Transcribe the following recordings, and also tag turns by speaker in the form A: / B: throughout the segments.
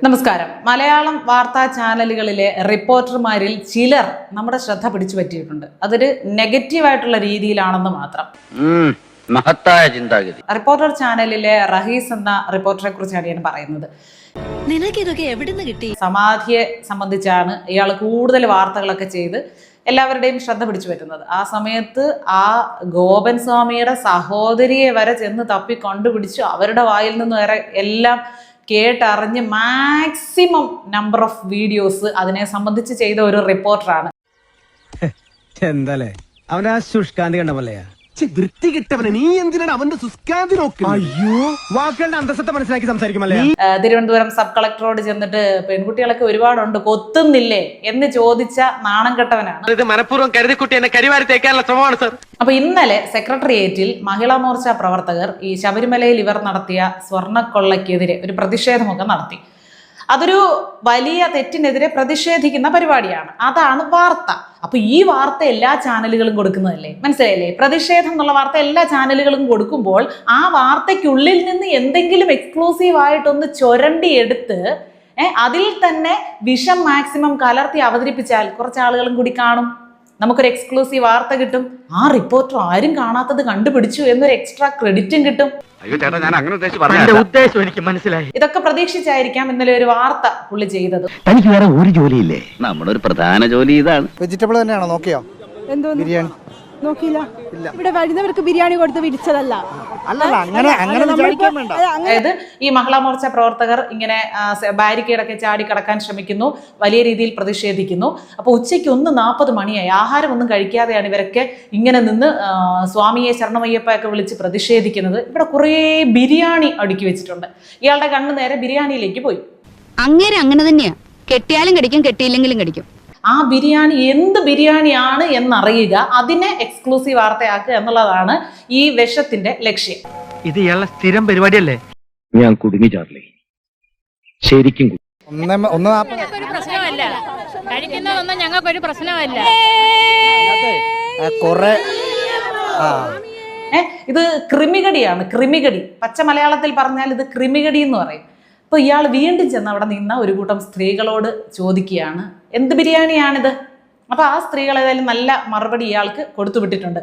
A: നമസ്കാരം. മലയാളം വാർത്താ ചാനലുകളിലെ റിപ്പോർട്ടർമാരിൽ ചിലർ നമ്മുടെ ശ്രദ്ധ പിടിച്ചു പറ്റിയിട്ടുണ്ട്. അതൊരു നെഗറ്റീവായിട്ടുള്ള രീതിയിലാണെന്ന് മാത്രം.
B: മഹത്തായ ചിന്താഗതി.
A: റിപ്പോർട്ടർ ചാനലിലെ റഹീസ് എന്ന റിപ്പോർട്ടറെ കുറിച്ചാണ് ഞാൻ പറയുന്നത്. സമാധിയെ സംബന്ധിച്ചാണ് ഇയാൾ കൂടുതൽ വാർത്തകളൊക്കെ ചെയ്ത് എല്ലാവരുടെയും ശ്രദ്ധ പിടിച്ചു പറ്റുന്നത്. ആ സമയത്ത് ആ ഗോപൻ സ്വാമിയുടെ സഹോദരിയെ വരെ ചെന്ന് തപ്പി കണ്ടുപിടിച്ചു അവരുടെ വായിൽ നിന്ന് വരെ എല്ലാം കേട്ടറിഞ്ഞ് മാക്സിമം നമ്പർ ഓഫ് വീഡിയോസ് അതിനെ സംബന്ധിച്ച് ചെയ്ത ഒരു റിപ്പോർട്ടറാണ്.
C: എന്താലേ അവൻ ആ ശുഷ്കാന്തി കണ്ടമല്ലയാ
D: വൃത്തി കിട്ടവനെ നീ എന്തിനാണ് അവന്റെ സുസ്കാന്തി നോക്കുക?
C: അയ്യോ വാക്കുകളുടെ അന്തസ്സത്തെ മനസ്സിലാക്കി സംസാരിക്കുമല്ലേ.
A: തിരുവനന്തപുരം സബ് കളക്ടറോട് ചെന്നിട്ട് പെൺകുട്ടികളൊക്കെ ഒരുപാടുണ്ട് കൊത്തുന്നില്ലേ എന്ന് ചോദിച്ച നാണം കെട്ടവനാണ്.
D: ഇത് മനഃപൂർവ്വം കരുതിക്കുട്ടി എന്നെ കരിവാരി തേക്കാനുള്ള ശ്രമമാണ് സർ.
A: അപ്പൊ ഇന്നലെ സെക്രട്ടേറിയറ്റിൽ മഹിളാ മോർച്ച പ്രവർത്തകർ ഈ ശബരിമലയിൽ ഇവർ നടത്തിയ സ്വർണ്ണക്കൊള്ളയ്ക്കെതിരെ ഒരു പ്രതിഷേധമൊക്കെ നടത്തി. അതൊരു വലിയ തെറ്റിനെതിരെ പ്രതിഷേധിക്കുന്ന പരിപാടിയാണ്. അതാണ് വാർത്ത. അപ്പൊ ഈ വാർത്ത എല്ലാ ചാനലുകളും കൊടുക്കുന്നതല്ലേ, മനസ്സിലായില്ലേ? പ്രതിഷേധം എന്നുള്ള വാർത്ത എല്ലാ ചാനലുകളും കൊടുക്കുമ്പോൾ ആ വാർത്തയ്ക്കുള്ളിൽ നിന്ന് എന്തെങ്കിലും എക്സ്ക്ലൂസീവ് ആയിട്ടൊന്ന് ചൊരണ്ടി എടുത്ത് അതിൽ തന്നെ വിഷം മാക്സിമം കലർത്തി അവതരിപ്പിച്ചാൽ കുറച്ച് ആളുകളും കൂടി കാണും. നമുക്കൊരു എക്സ്ക്ലൂസീവ് വാർത്ത കിട്ടും. ആ റിപ്പോർട്ടർ ആരും കാണാത്തത് കണ്ടുപിടിച്ചു എന്നൊരു എക്സ്ട്രാ ക്രെഡിറ്റും കിട്ടും.
D: ഉദ്ദേശം എനിക്ക് മനസ്സിലായി.
A: ഇതൊക്കെ പ്രതീക്ഷിച്ചായിരിക്കാം ഇന്നലെ ഒരു വാർത്ത പുള്ളി ചെയ്തത്.
B: തനിക്ക് വേറെ ഒരു ജോലിയില്ലേ? നമ്മുടെ ഒരു പ്രധാന ജോലി ഇതാണ്.
E: വെജിറ്റബിൾ തന്നെയാണോ നോക്കിയോ? ബിരിയാണി നോക്കിയില്ല. ഇവിടെ വരുന്നവർക്ക് ബിരിയാണി കൊടുത്ത് വിളിച്ചതല്ല.
A: അതായത് ഈ മഹിളാ മോർച്ച പ്രവർത്തകർ ഇങ്ങനെ ബാരിക്കേഡൊക്കെ ചാടി കടക്കാൻ ശ്രമിക്കുന്നു, വലിയ രീതിയിൽ പ്രതിഷേധിക്കുന്നു. അപ്പൊ ഉച്ചയ്ക്ക് 1:40 മണിയായി, ആഹാരം ഒന്നും കഴിക്കാതെയാണ് ഇവരൊക്കെ ഇങ്ങനെ നിന്ന് സ്വാമിയെ ശരണമയ്യപ്പൊക്കെ വിളിച്ച് പ്രതിഷേധിക്കുന്നത്. ഇവിടെ കുറേ ബിരിയാണി അടുക്കി വെച്ചിട്ടുണ്ട്. ഇയാളുടെ കണ്ണ് നേരെ ബിരിയാണിയിലേക്ക് പോയി.
F: അങ്ങനെ തന്നെയാ, കെട്ടിയാലും കടിക്കും കെട്ടിയില്ലെങ്കിലും കടിക്കും.
A: ആ ബിരിയാണി എന്ത് ബിരിയാണിയാണ് എന്നറിയുക, അതിനെ എക്സ്ക്ലൂസീവ് വാർത്തയാക്കുക എന്നുള്ളതാണ് ഈ വിഷത്തിന്റെ ലക്ഷ്യം.
D: ഇത് ഇയാളുടെ സ്ഥിരം പരിപാടിയല്ലേ?
B: ഞാൻ കുടുങ്ങി ചാർലി, ശരിക്കും
F: കഴിക്കുന്നതൊന്നും ഞങ്ങൾക്കൊരു പ്രശ്നമല്ല.
A: ഇത് ക്രിമികടിയാണ്, ക്രിമികടി. പച്ച മലയാളത്തിൽ പറഞ്ഞാൽ ഇത് ക്രിമികടി എന്ന് പറയും. അപ്പോൾ ഇയാൾ വീണ്ടും ചെന്ന് അവിടെ നിന്ന ഒരു കൂട്ടം സ്ത്രീകളോട് ചോദിക്കുകയാണ്, എന്ത് ബിരിയാണിയാണിത്? അപ്പൊ ആ സ്ത്രീകൾ ഏതായാലും നല്ല മറുപടി ഇയാൾക്ക് കൊടുത്തു വിട്ടിട്ടുണ്ട്.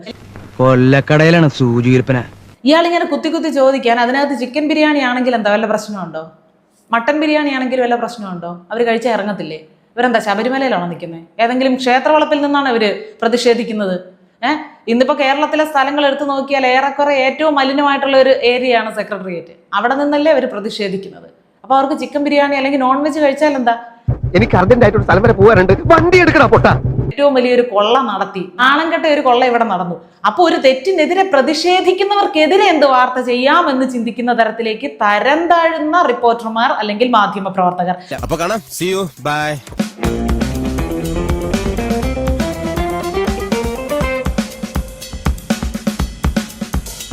C: കൊല്ലക്കടയിലാണ് സൂചി വിൽപ്പന.
A: ഇയാൾ ഇങ്ങനെ കുത്തി കുത്തി ചോദിക്കാൻ, അതിനകത്ത് ചിക്കൻ ബിരിയാണി ആണെങ്കിൽ എന്താ വല്ല പ്രശ്നമുണ്ടോ? മട്ടൻ ബിരിയാണി ആണെങ്കിൽ വല്ല പ്രശ്നമുണ്ടോ? അവർ കഴിച്ചാൽ ഇറങ്ങത്തില്ലേ? ഇവരെന്താ ശബരിമലയിലാണോ നിൽക്കുന്നത്? ഏതെങ്കിലും ക്ഷേത്രവളപ്പിൽ നിന്നാണ് ഇവര് പ്രതിഷേധിക്കുന്നത്? ഇന്നിപ്പോ കേരളത്തിലെ സ്ഥലങ്ങൾ എടുത്തു നോക്കിയാൽ ഏറെക്കുറെ ഏറ്റവും മലിനമായിട്ടുള്ള ഒരു ഏരിയയാണ് സെക്രട്ടേറിയറ്റ്. അവിടെ നിന്നല്ലേ അവർ പ്രതിഷേധിക്കുന്നത്. അപ്പൊ അവർക്ക് ചിക്കൻ ബിരിയാണി അല്ലെങ്കിൽ നോൺ വെജ് കഴിച്ചാൽ എന്താ?
D: എനിക്ക് അർജന്റായിട്ട് സ്ഥലം വരെ പോകാനുണ്ട്, വണ്ടി എടുക്കണ പൊട്ടാ.
A: ഏറ്റവും വലിയൊരു കൊള്ള നടത്തി, നാണംകെട്ട ഒരു കൊള്ള ഇവിടെ നടന്നു. അപ്പൊ ഒരു തെറ്റിനെതിരെ പ്രതിഷേധിക്കുന്നവർക്കെതിരെ എന്ത് വാർത്ത ചെയ്യാമെന്ന് ചിന്തിക്കുന്ന തരത്തിലേക്ക് തരം താഴുന്ന റിപ്പോർട്ടർമാർ അല്ലെങ്കിൽ മാധ്യമ പ്രവർത്തകർ.
G: അപ്പൊ കാണാം. See you. Bye.